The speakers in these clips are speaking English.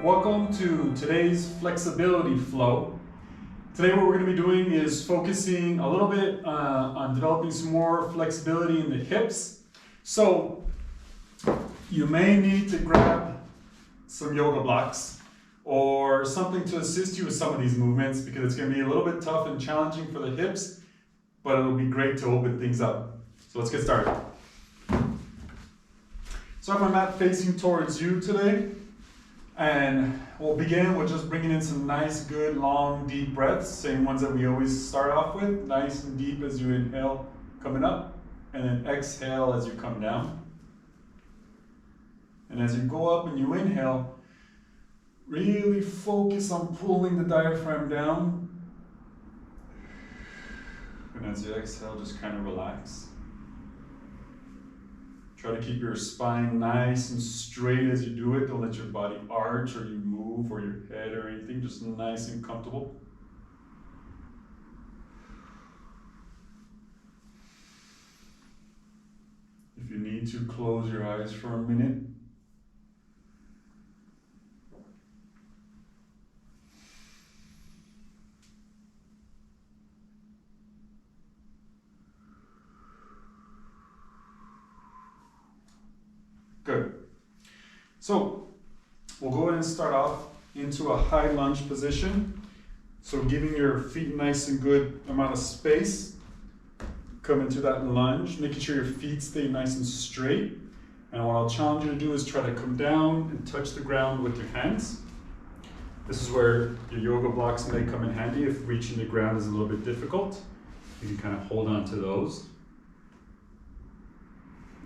Welcome to today's flexibility flow. Today what we're going to be doing is focusing a little bit on developing some more flexibility in the hips. So you may need to grab some yoga blocks or something to assist you with some of these movements because it's going to be a little bit tough and challenging for the hips, but it'll be great to open things up. So let's get started. So I have my mat facing towards you today. And we'll begin with just bringing in some nice, good, long, deep breaths. Same ones that we always start off with. Nice and deep as you inhale, coming up. And then exhale as you come down. And as you go up and you inhale, really focus on pulling the diaphragm down. And as you exhale, just kind of relax. Try to keep your spine nice and straight as you do it. Don't let your body arch or you move or your head or anything. Just nice and comfortable. If you need to, close your eyes for a minute. Good. So we'll go ahead and start off into a high lunge position. So giving your feet nice and good amount of space. Come into that lunge, making sure your feet stay nice and straight. And what I'll challenge you to do is try to come down and touch the ground with your hands. This is where your yoga blocks may come in handy if reaching the ground is a little bit difficult. You can kind of hold on to those.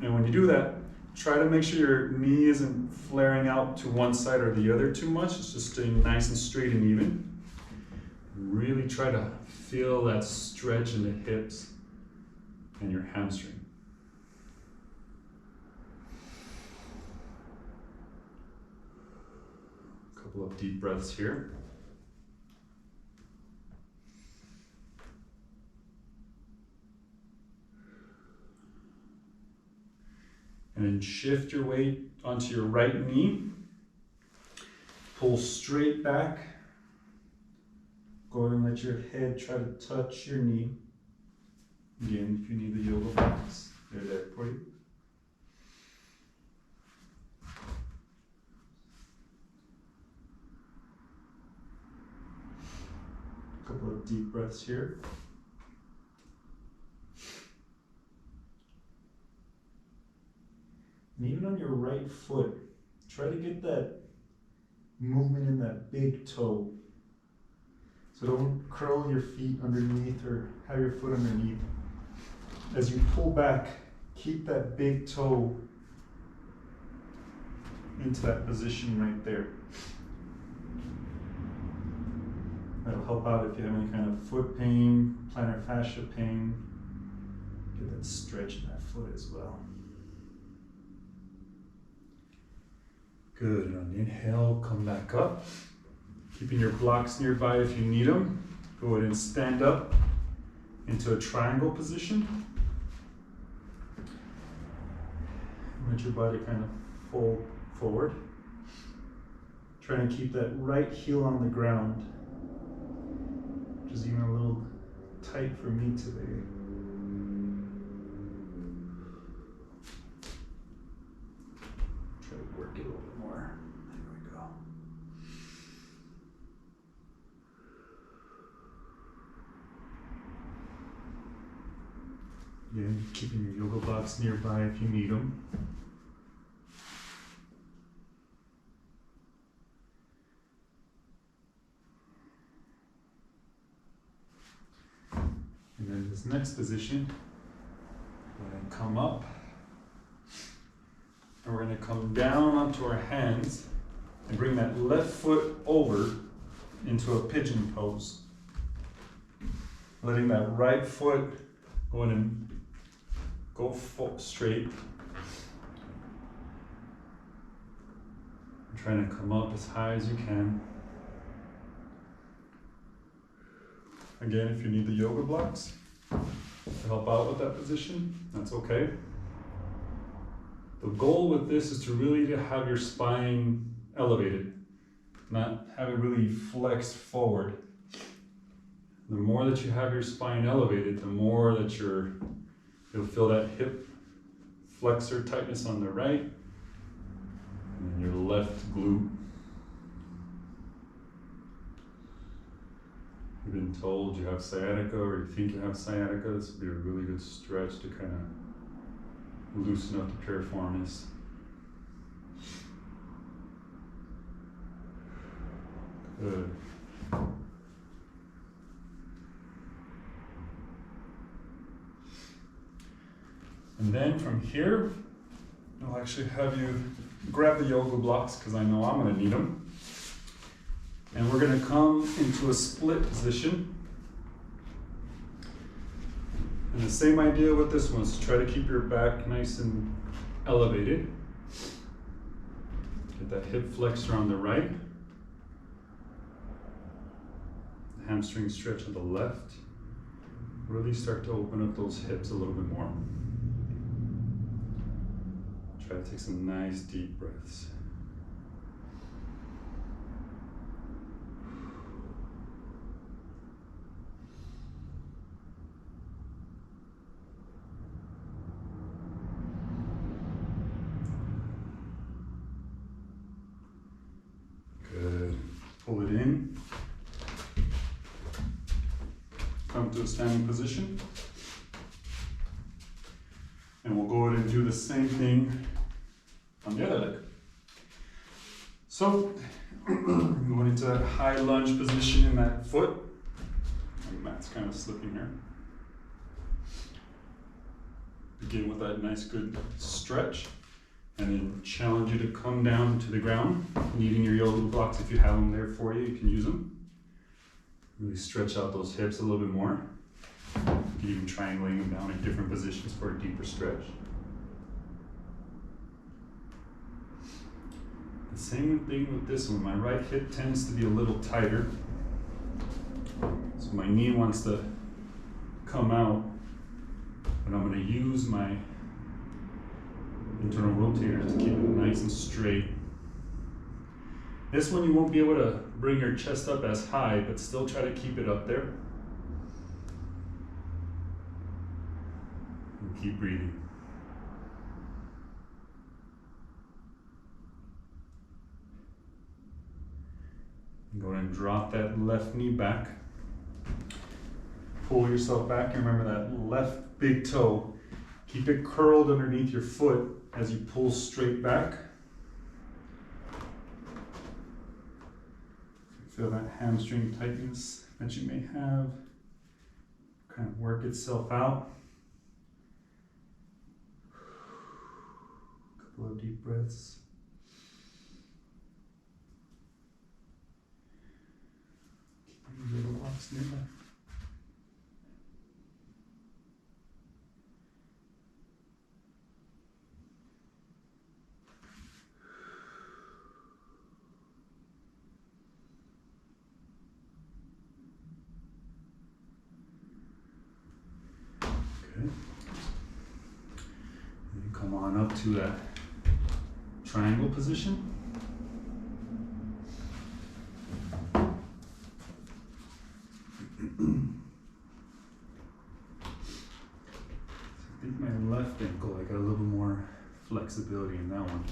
And when you do that, try to make sure your knee isn't flaring out to one side or the other too much. It's just staying nice and straight and even. Really try to feel that stretch in the hips and your hamstring. A couple of deep breaths here. And then shift your weight onto your right knee. Pull straight back. Go ahead and let your head try to touch your knee. Again, if you need the yoga blocks, they're there for you. A couple of deep breaths here. And even on your right foot, try to get that movement in that big toe. So don't curl your feet underneath or have your foot underneath. As you pull back, keep that big toe into that position right there. That'll help out if you have any kind of foot pain, plantar fascia pain. Get that stretch in that foot as well. Good, and on the inhale, come back up. Keeping your blocks nearby if you need them. Go ahead and stand up into a triangle position. Let your body kind of fold forward. Trying to keep that right heel on the ground, which is even a little tight for me today. Try to work it a little bit more. There we go. Again, keeping your yoga blocks nearby if you need them. And then this next position, we're going to come up. And we're going to come down onto our hands and bring that left foot over into a pigeon pose. Letting that right foot go in and go straight. I'm trying to come up as high as you can. Again, if you need the yoga blocks to help out with that position, that's okay. The goal with this is to really have your spine elevated. not have it really flex forward. The more that you have your spine elevated, the more that you'll feel that hip flexor tightness on the right and your left glute. You've been told you have sciatica or you think you have sciatica, this would be a really good stretch to kind of loosen up the piriformis. Good. And then from here, I'll actually have you grab the yoga blocks because I know I'm going to need them. And we're going to come into a split position. And the same idea with this one is to try to keep your back nice and elevated. Get that hip flexor on the right. The hamstring stretch on the left. Really start to open up those hips a little bit more. Try to take some nice deep breaths. Good. Pull it in. Come to a standing position. And we'll go ahead and do the same thing on the other leg. So, going into a high lunge position in that foot. And Matt's kind of slipping here. Begin with that nice good stretch. And then challenge you to come down to the ground. Needing your yoga blocks, if you have them there for you, you can use them. Really stretch out those hips a little bit more. You can even triangulate them down in different positions for a deeper stretch. The same thing with this one. My right hip tends to be a little tighter. So my knee wants to come out, but I'm going to use my internal rotator to keep it nice and straight. This one you won't be able to bring your chest up as high, but still try to keep it up there. And keep breathing. Go ahead and drop that left knee back. Pull yourself back and remember that left big toe. Keep it curled underneath your foot as you pull straight back. Feel that hamstring tightness that you may have kind of work itself out. A couple of deep breaths. Keeping your little blocks nearby. Good. And come on up to that triangle position. I think my left ankle, I got a little more flexibility in that one.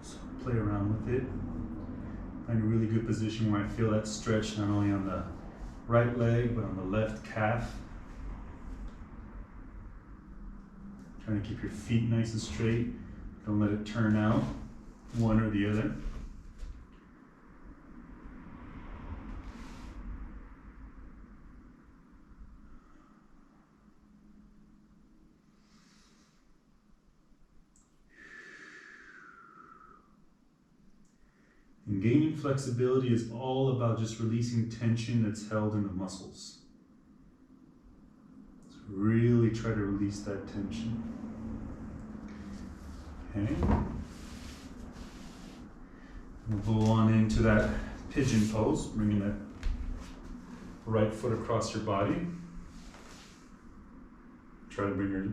So play around with it. Find a really good position where I feel that stretch not only on the right leg, but on the left calf. Trying to keep your feet nice and straight. Don't let it turn out, one or the other. And gaining flexibility is all about just releasing tension that's held in the muscles. So really try to release that tension. Okay. We'll go on into that pigeon pose, bringing that right foot across your body. Try to bring your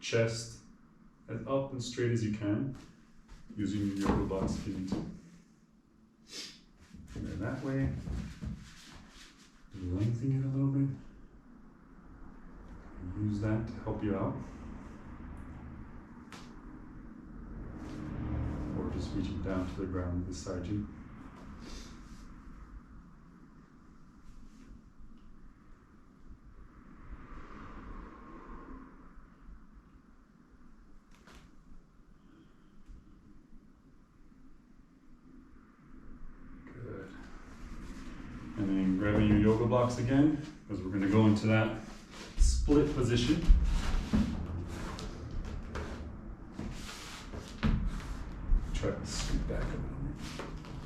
chest as up and straight as you can. using your yoga blocks if you need to. And then that way, lengthen it a little bit. Use that to help you out. Or just reaching down to the ground beside you. Good. And then grabbing your yoga blocks again, because we're going to go into that split position. Try to scoot back a little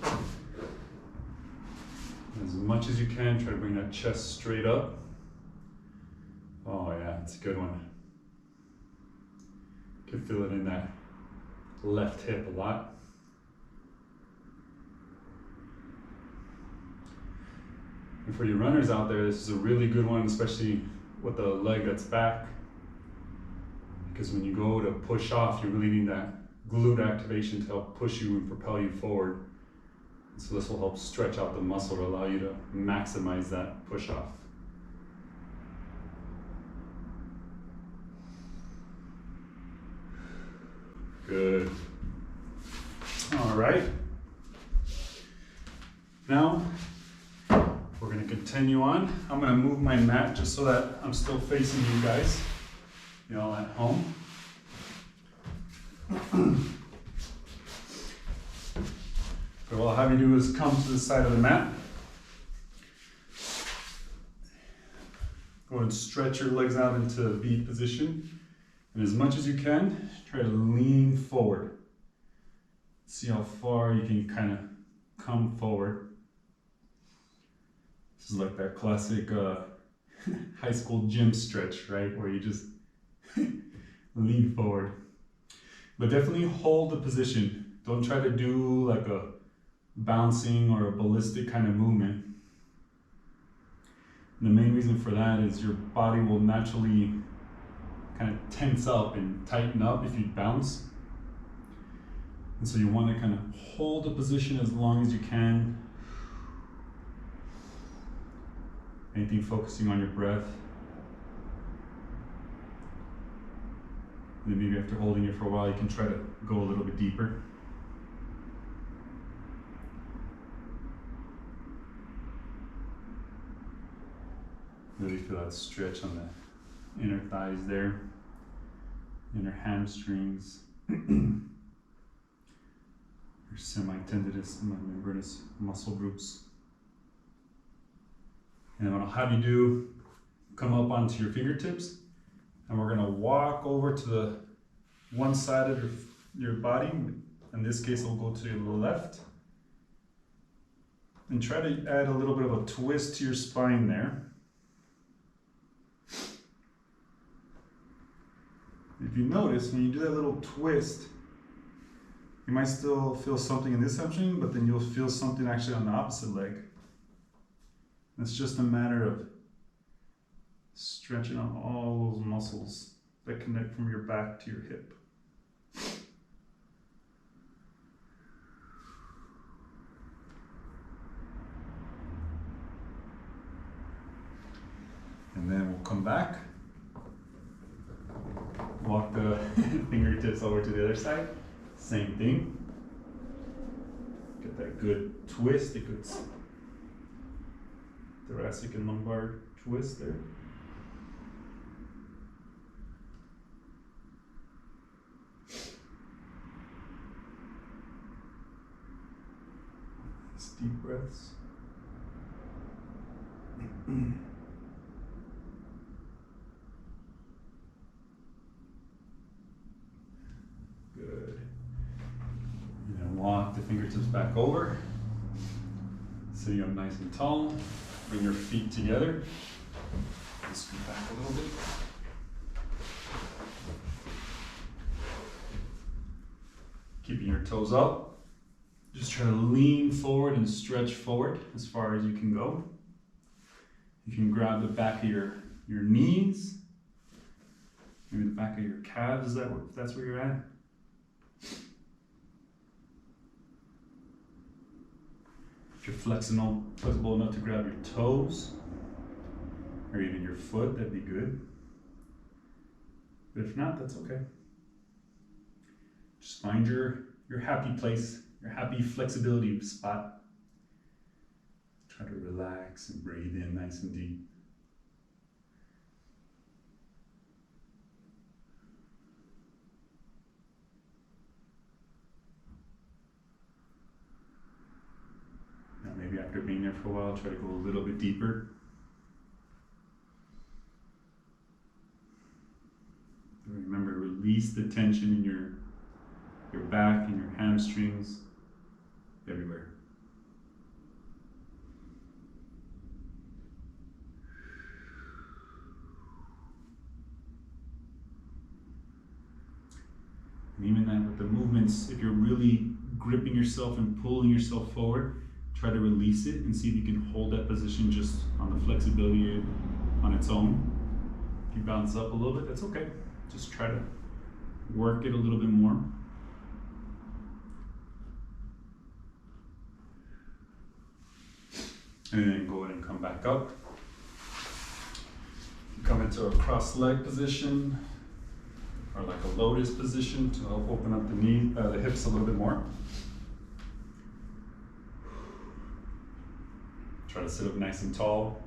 bit. As much as you can, try to bring that chest straight up. Oh yeah, it's a good one. You can feel it in that left hip a lot. And for you runners out there, this is a really good one, especially with the leg that's back. Because when you go to push off, you really need that glute activation to help push you and propel you forward. So this will help stretch out the muscle to allow you to maximize that push off. Good. All right. Now, we're going to continue on. I'm going to move my mat just so that I'm still facing you guys, y'all at home. So what I'll have you do is come to the side of the mat. Go and stretch your legs out into V position. And as much as you can, try to lean forward. See how far you can kind of come forward. This is like that classic high school gym stretch, right? Where you just lean forward. But definitely hold the position. Don't try to do like a bouncing or a ballistic kind of movement. And the main reason for that is your body will naturally kind of tense up and tighten up if you bounce. And so you want to kind of hold the position as long as you can. Anything focusing on your breath. And then maybe after holding it for a while, you can try to go a little bit deeper. Really feel that stretch on the inner thighs there, inner hamstrings, your semi-tendinous, semi-membranous muscle groups. And then what I'll have you do, come up onto your fingertips, and we're gonna walk over to the one side of your body. In this case, we'll go to the left. And try to add a little bit of a twist to your spine there. If you notice, when you do that little twist, you might still feel something in this hamstring, but then you'll feel something actually on the opposite leg. It's just a matter of stretching out all those muscles that connect from your back to your hip. And then we'll come back. Walk the fingertips over to the other side. Same thing. Get that good twist, a good thoracic and lumbar twist there. Nice deep breaths. Good. And then walk the fingertips back over. Sitting up nice and tall. Bring your feet together. Scoot back a little bit. Keeping your toes up. Just try to lean forward and stretch forward as far as you can go. You can grab the back of your knees. Maybe the back of your calves, if that's where you're at. If you're flexible enough to grab your toes, or even your foot, that'd be good. But if not, that's okay. Just find your happy place, your happy flexibility spot. Try to relax and breathe in nice and deep. Now maybe after being there for a while, try to go a little bit deeper. Remember, release the tension in your back and your hamstrings, everywhere. And even that with the movements, if you're really gripping yourself and pulling yourself forward, try to release it and see if you can hold that position just on the flexibility on its own. If you bounce up a little bit, that's okay. Just try to work it a little bit more. And then go ahead and come back up. Come into a cross leg position, or like a lotus position to help open up the hips a little bit more. Try to sit up nice and tall.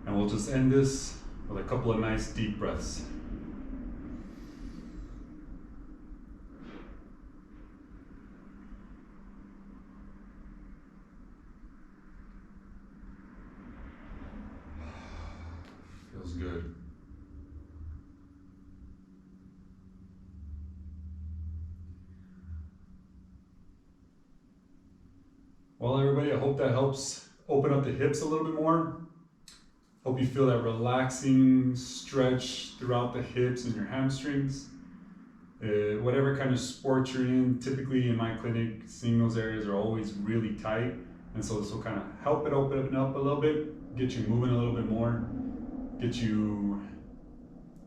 And we'll just end this with a couple of nice deep breaths. Feels good. Well, everybody, I hope that helps open up the hips a little bit more. Hope you feel that relaxing stretch throughout the hips and your hamstrings. Whatever kind of sport you're in, typically in my clinic, seeing those areas are always really tight. And so this will kind of help it open up a little bit, get you moving a little bit more, get you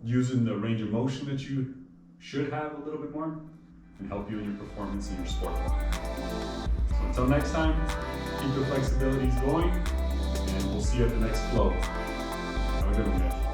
using the range of motion that you should have a little bit more, and help you in your performance in your sport. So until next time, keep the flexibilities going, and we'll see you at the next flow. Have a good one, guys.